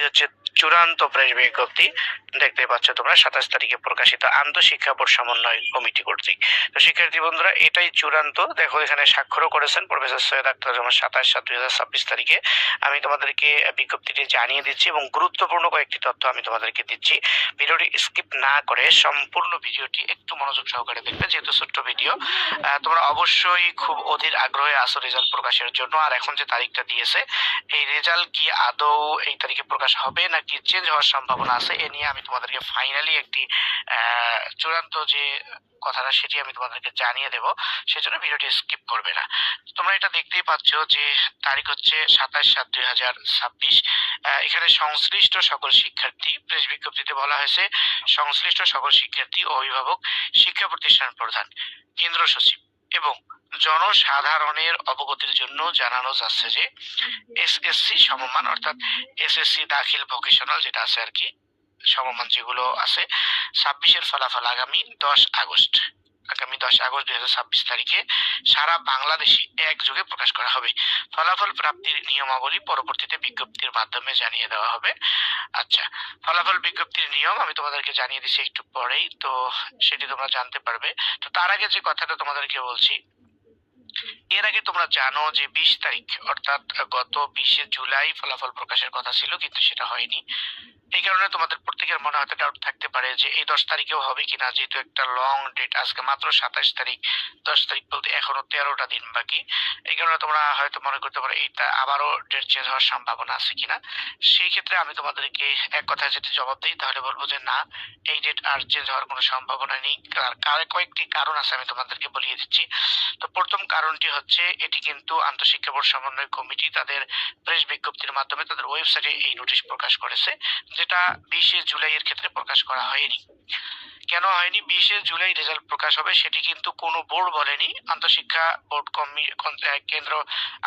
হচ্ছে চূড়ান্ত প্রেস বিজ্ঞপ্তি। দেখতে পাচ্ছ তোমরা 27 তারিখে প্রকাশিত আন্তঃশিক্ষা বোর্ড সমন্বয় কমিটি কর্তৃক। তো শিক্ষার্থী বন্ধুরা, এটাই চূড়ান্ত। দেখো এখানে স্বাক্ষরও করেছেন প্রফেসর সৈয়দ আখতার রহমান 27/7/2026 তারিখে। আমি তোমাদেরকে বিজ্ঞপ্তিটি জানিয়ে দিচ্ছি এবং গুরুত্বপূর্ণ কয়েকটি তথ্য আমি তোমাদেরকে দিচ্ছি। ভিডিওটি স্কিপ না করে সম্পূর্ণ ভিডিওটি একটু মনোযোগ সহকারে দেখবে, যেহেতু ছোট্ট ভিডিও। তোমরা অবশ্যই খুব অধীর আগ্রহে আছো রেজাল্ট প্রকাশের জন্য। আর এখন যে তারিখটা দিয়েছে, এই রেজাল্ট কি আদৌ এই তারিখে প্রকাশ হবে নাকি চেঞ্জ হওয়ার সম্ভাবনা আছে, এ নিয়ে আমি তোমাদেরকে ফাইনালি একটি চূড়ান্ত যে কথাটা সেটি আমি তোমাদেরকে জানিয়ে দেব। সেজন্য ভিডিওটি স্কিপ করবে না। তোমরা এটা দেখতেই পাচ্ছ যে তারিখ হচ্ছে 27/7/2026। এখানে সংশ্লিষ্ট সকল শিক্ষার্থী, প্রেস বিজ্ঞপ্তিতে বলা হয়েছে সংশ্লিষ্ট সকল শিক্ষার্থী ও অভিভাবক, শিক্ষা প্রতিষ্ঠান প্রধান, কেন্দ্র সচিব এবং জনসাধারণের অবগতির জন্য জানানো যাচ্ছে যে এসএসসি সমমান, অর্থাৎ এসএসসি দাখিল ভোকেশনাল যেটা আছে আর কি, সমমান যেগুলো আছে, 26-এর ফলাফল আগামী 10 আগস্ট 2026 তারিখে সারা বাংলাদেশে একযোগে প্রকাশ করা হবে। ফলাফল প্রাপ্তির নিয়মাবলী পরবর্তীতে বিজ্ঞপ্তির মাধ্যমে জানিয়ে দেওয়া হবে। আচ্ছা, ফলাফল বিজ্ঞপ্তির নিয়ম আমি তোমাদেরকে জানিয়ে দিচ্ছি একটু পরেই, তো সেটি তোমরা জানতে পারবে। তো তার আগে যে কথাটা তোমাদেরকে বলছি, এর আগে তোমরা জানো যে 20 তারিখ অর্থাৎ গত 20শে জুলাই ফলাফল প্রকাশের কথা ছিল, কিন্তু সেটা হয়নি। এই কারণে তোমাদের প্রত্যেকের মনে হয়তো ডাউট থাকতে পারে যে এই 10 তারিখেও হবে কিনা, যেহেতু একটা লং ডেট। আজকে মাত্র 27 তারিখ, 10 তারিখ বলতে এখনো 13টা দিন বাকি। এই কারণে তোমরা হয়তো মনে করতে পারো এটা আবারও ডেট চেঞ্জ হওয়ার সম্ভাবনা আছে কিনা। সেই ক্ষেত্রে আমি তোমাদেরকে এক কথায় যদি জবাব দিই তাহলে বলবো যে না, এই ডেট আর চেঞ্জ হওয়ার কোনো সম্ভাবনা নেই। কয়েকটি কারণ আছে, আমি তোমাদেরকে বলিয়ে দিচ্ছি। তো প্রথম কারণটি হচ্ছে, এটি কিন্তু আন্তঃশিক্ষা বোর্ড সমন্বয় কমিটি তাদের প্রেস বিজ্ঞপ্তির মাধ্যমে তাদের ওয়েবসাইটে এই নোটিশ প্রকাশ করেছে, যেটা 20শে জুলাই এর ক্ষেত্রে প্রকাশ করা হয়নি। কেন হয়নি? 20শে জুলাই রেজাল্ট প্রকাশ হবে সেটি কিন্তু কোনো বোর্ড বলেনি। আন্তঃশিক্ষা বোর্ড কেন্দ্র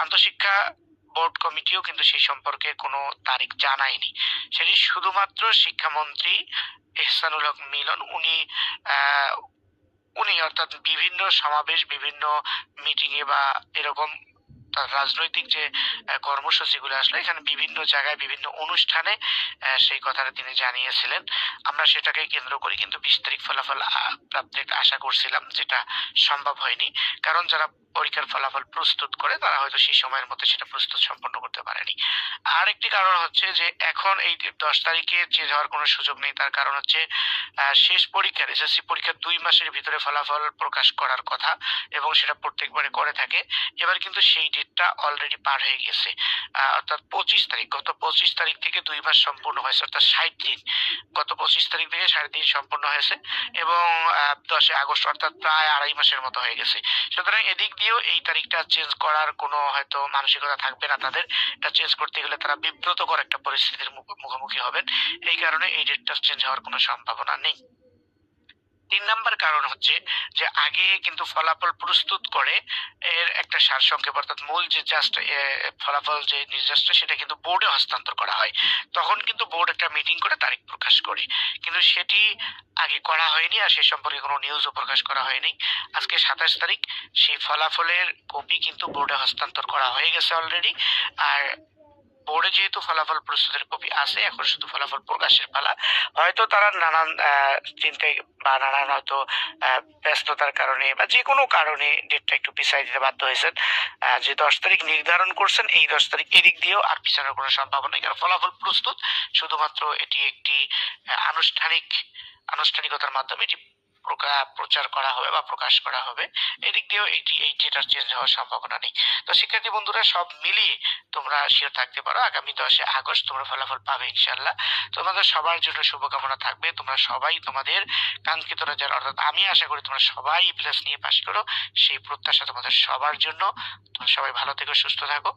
আন্তঃশিক্ষা বোর্ড কমিটিও কিন্তু সেই সম্পর্কে কোনো তারিখ জানায়নি। সেটি শুধুমাত্র শিক্ষামন্ত্রী এহসানুল হক মিলন উনি অর্থাৎ বিভিন্ন সমাবেশ, বিভিন্ন মিটিং এ বা এরকম রাজনৈতিক যে কর্মসূচিগুলো আসলে এখানে বিভিন্ন জায়গায় বিভিন্ন অনুষ্ঠানে সেই কথাটা তিনি জানিয়েছিলেন। আমরা সেটাকে কেন্দ্র করে কিন্তু 20 তারিখ ফলাফল প্রাপ্তির আশা করছিলাম, যেটা সম্ভব হয়নি। কারণ যারা পরীক্ষার ফলাফল প্রস্তুত করে তারা হয়তো সেই সময়ের মধ্যে সেটা প্রস্তুত সম্পন্ন করতে পারেনি। আর একটি কারণ হচ্ছে যে এখন এই 10 তারিখে চেঞ্জ হওয়ার কোনো সুযোগ নেই। তার কারণ হচ্ছে শেষ পরীক্ষার এসএসসি পরীক্ষার 2 মাসের ভিতরে ফলাফল প্রকাশ করার কথা এবং সেটা প্রত্যেকবারে করে থাকে। এবার কিন্তু সেই ডেটটা অলরেডি পার হয়ে গেছে, অর্থাৎ 25 তারিখ। গত 25 তারিখ থেকে 2 মাস সম্পূর্ণ হয়েছে, অর্থাৎ 60 দিন। গত 25 তারিখ থেকে 60 দিন সম্পূর্ণ হয়েছে এবং 10 আগস্ট অর্থাৎ প্রায় 2.5 মাসের মতো হয়ে গেছে। সুতরাং এদিক দিয়েও এই তারিখটা চেঞ্জ করার কোনো হয়তো মানসিকতা থাকবে না তাদের। এটা চেঞ্জ করতে গেলে তারা বিব্রতকর একটা পরিস্থিতির মুখোমুখি হবেন। এই কারণে এই ডেটটা চেঞ্জ হওয়ার কোনো সম্ভাবনা নেই। 3 নাম্বার কারণ হচ্ছে যে আগে কিন্তু ফলাফল প্রস্তুত করে এর একটা সারসংক্ষেপ, অর্থাৎ মূল যে জাস্ট ফলাফল যে নির্দিষ্ট সেটা কিন্তু বোর্ডে হস্তান্তর করা হয়। তখন কিন্তু বোর্ড একটা মিটিং করে তারিখ প্রকাশ করে, কিন্তু সেটি আগে করা হয়নি আর সে সম্পর্কে কোনো নিউজও প্রকাশ করা হয়নি। আজকে 27 তারিখ, সেই ফলাফলের কপি কিন্তু বোর্ডে হস্তান্তর করা হয়ে গেছে অলরেডি। আর বোর্ডে যেহেতু ফলাফল প্রস্তুতের কপি আছে, এখন শুধু ফলাফল প্রকাশের পালা। হয়তো তারা নানান চিন্তায় বা নানান হয়তো ব্যস্ততার কারণে বা যে কোনো কারণে ডেটটা একটু পিছাই দিতে বাধ্য হয়েছেন। যে 10 তারিখ নির্ধারণ করছেন, এই 10 তারিখ এদিক দিয়েও আর পিছানোর কোনো সম্ভাবনা নেই, কারণ ফলাফল প্রস্তুত। শুধুমাত্র এটি একটি আনুষ্ঠানিকতার মাধ্যমে এটি প্রচার করা হবে বা প্রকাশ করা হবে। এদিক দিয়েও এই ডেটার চেঞ্জ হওয়ার সম্ভাবনা নেই। তো শিক্ষার্থী বন্ধুরা, সব মিলিয়ে তোমরা শিওর থাকতে পারো আগামী 10 আগস্ট তোমরা ফলাফল পাবে ইনশাল্লাহ। তোমাদের সবার জন্য শুভকামনা থাকবে। তোমরা সবাই তোমাদের কাঙ্ক্ষিত রেজাল্ট, অর্থাৎ আমি আশা করি তোমরা সবাই প্লাস নিয়ে পাশ করো, সেই প্রত্যাশা তোমাদের সবার জন্য। তোমরা সবাই ভালো থেকো, সুস্থ থাকো।